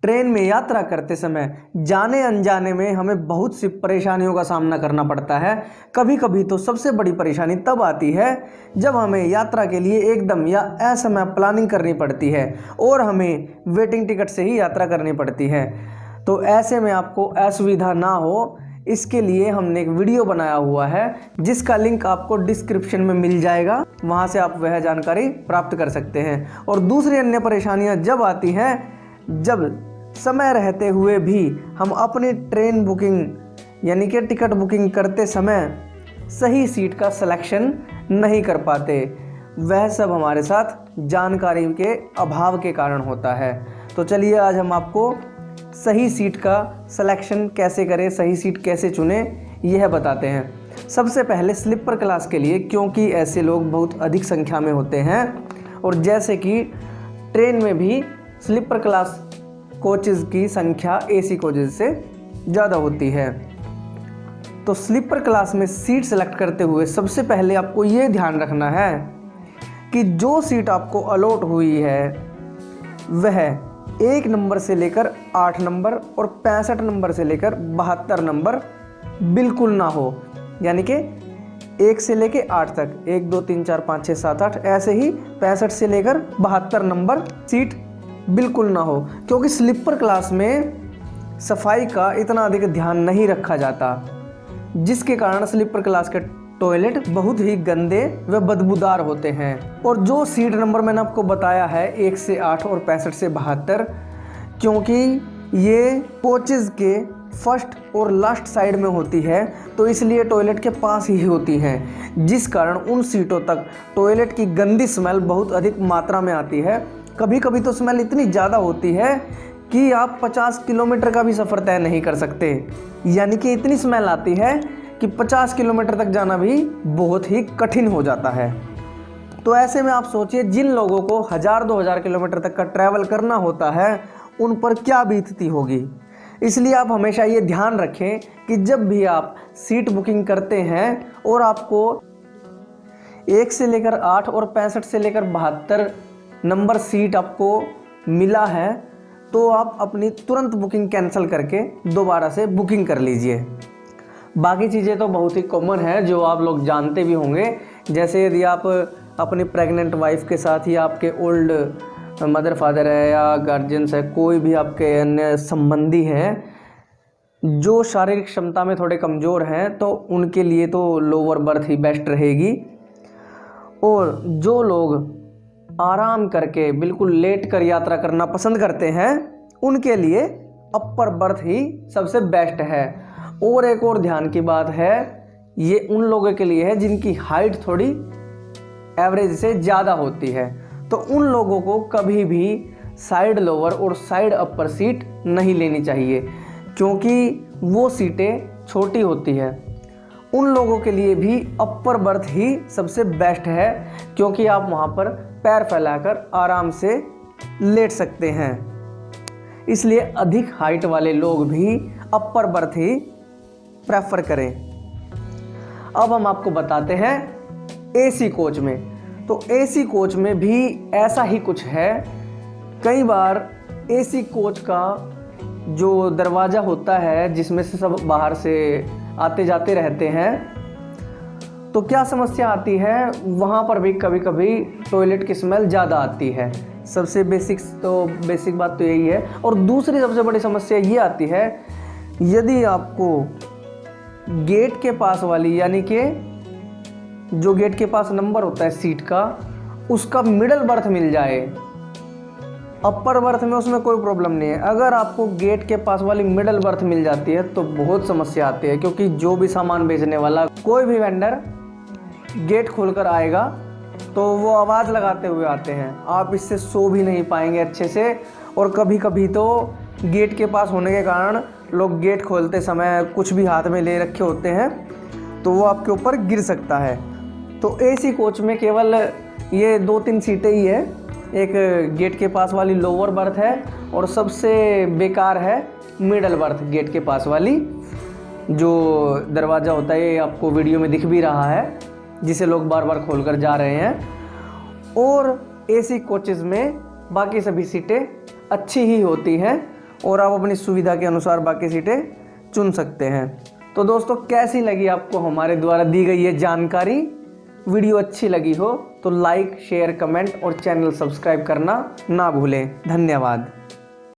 Train में यात्रा करते समय जाने अनजाने में हमें बहुत सी परेशानियों का सामना करना पड़ता है। कभी कभी तो सबसे बड़ी परेशानी तब आती है जब हमें यात्रा के लिए एकदम या असमय प्लानिंग करनी पड़ती है और हमें वेटिंग टिकट से ही यात्रा करनी पड़ती है। तो ऐसे में आपको असुविधा ना हो, इसके लिए हमने एक वीडियो बनाया हुआ है जिसका लिंक आपको डिस्क्रिप्शन में मिल जाएगा, वहाँ से आप वह जानकारी प्राप्त कर सकते हैं। और दूसरी अन्य परेशानियाँ जब आती हैं जब समय रहते हुए भी हम अपनी ट्रेन बुकिंग यानी कि टिकट बुकिंग करते समय सही सीट का सिलेक्शन नहीं कर पाते। वह सब हमारे साथ जानकारी के अभाव के कारण होता है। तो चलिए आज हम आपको सही सीट का सिलेक्शन कैसे करें, सही सीट कैसे चुनें, यह बताते हैं। सबसे पहले स्लीपर क्लास के लिए, क्योंकि ऐसे लोग बहुत अधिक संख्या में होते हैं और जैसे कि ट्रेन में भी स्लीपर क्लास कोचेज़ की संख्या एसी कोचेज़ से ज़्यादा होती है। तो स्लीपर क्लास में सीट सेलेक्ट करते हुए सबसे पहले आपको ये ध्यान रखना है कि जो सीट आपको अलॉट हुई है वह 1 नंबर से लेकर 8 नंबर और 65 नंबर से लेकर 72 नंबर बिल्कुल ना हो। यानी कि 1 से लेकर 8 तक, 1 2 3 4 5 6 7 8, ऐसे ही 65 से लेकर 72 नंबर सीट बिल्कुल ना हो, क्योंकि स्लीपर क्लास में सफाई का इतना अधिक ध्यान नहीं रखा जाता, जिसके कारण स्लीपर क्लास के टॉयलेट बहुत ही गंदे व बदबूदार होते हैं। और जो सीट नंबर मैंने आपको बताया है 1 से 8 और 65 से 72, क्योंकि ये कोचेज़ के फर्स्ट और लास्ट साइड में होती है, तो इसलिए टॉयलेट के पास ही होती हैं, जिस कारण उन सीटों तक टॉयलेट की गंदी स्मेल बहुत अधिक मात्रा में आती है। कभी कभी तो स्मेल इतनी ज़्यादा होती है कि आप 50 किलोमीटर का भी सफ़र तय नहीं कर सकते। यानी कि इतनी स्मेल आती है कि 50 किलोमीटर तक जाना भी बहुत ही कठिन हो जाता है। तो ऐसे में आप सोचिए, जिन लोगों को 1000-2000 किलोमीटर तक का ट्रैवल करना होता है उन पर क्या बीतती होगी। इसलिए आप हमेशा ये ध्यान रखें कि जब भी आप सीट बुकिंग करते हैं और आपको 1 से लेकर 8 और 65 से लेकर 72 नंबर सीट आपको मिला है, तो आप अपनी तुरंत बुकिंग कैंसिल करके दोबारा से बुकिंग कर लीजिए। बाकी चीज़ें तो बहुत ही कॉमन है जो आप लोग जानते भी होंगे। जैसे यदि आप अपनी प्रेग्नेंट वाइफ के साथ ही आपके ओल्ड मदर फादर है या गार्जियंस है, कोई भी आपके अन्य संबंधी हैं जो शारीरिक क्षमता में थोड़े कमज़ोर हैं, तो उनके लिए तो लोअर बर्थ ही बेस्ट रहेगी। और जो लोग आराम करके बिल्कुल लेट कर यात्रा करना पसंद करते हैं उनके लिए अपर बर्थ ही सबसे बेस्ट है। और एक और ध्यान की बात है, ये उन लोगों के लिए है जिनकी हाइट थोड़ी एवरेज से ज़्यादा होती है, तो उन लोगों को कभी भी साइड लोअर और साइड अपर सीट नहीं लेनी चाहिए, क्योंकि वो सीटें छोटी होती है। उन लोगों के लिए भी अपर बर्थ ही सबसे बेस्ट है, क्योंकि आप वहाँ पर पैर फैलाकर आराम से लेट सकते हैं। इसलिए अधिक हाइट वाले लोग भी अपर बर्थ ही प्रेफर करें। अब हम आपको बताते हैं एसी कोच में। तो एसी कोच में भी ऐसा ही कुछ है। कई बार एसी कोच का जो दरवाज़ा होता है जिसमें से सब बाहर से आते जाते रहते हैं, तो क्या समस्या आती है, वहाँ पर भी कभी कभी टॉयलेट की स्मेल ज़्यादा आती है। सबसे बेसिक बात तो यही है। और दूसरी सबसे बड़ी समस्या ये आती है, यदि आपको गेट के पास वाली, यानी कि जो गेट के पास नंबर होता है सीट का, उसका मिडल बर्थ मिल जाए, अपर बर्थ में उसमें कोई प्रॉब्लम नहीं है। अगर आपको गेट के पास वाली मिडल बर्थ मिल जाती है तो बहुत समस्या आती है, क्योंकि जो भी सामान बेचने वाला, कोई भी वेंडर गेट खोलकर आएगा तो वो आवाज़ लगाते हुए आते हैं, आप इससे सो भी नहीं पाएंगे अच्छे से। और कभी कभी तो गेट के पास होने के कारण लोग गेट खोलते समय कुछ भी हाथ में ले रखे होते हैं तो वो आपके ऊपर गिर सकता है। तो एसी कोच में केवल ये 2-3 सीटें ही है। एक गेट के पास वाली लोअर बर्थ है और सबसे बेकार है मिडल बर्थ, गेट के पास वाली जो दरवाज़ा होता है, ये आपको वीडियो में दिख भी रहा है, जिसे लोग बार बार खोलकर जा रहे हैं। और एसी कोचेज़ में बाकी सभी सीटें अच्छी ही होती हैं और आप अपनी सुविधा के अनुसार बाकी सीटें चुन सकते हैं। तो दोस्तों कैसी लगी आपको हमारे द्वारा दी गई ये जानकारी? वीडियो अच्छी लगी हो तो लाइक, शेयर, कमेंट और चैनल सब्सक्राइब करना ना भूलें। धन्यवाद।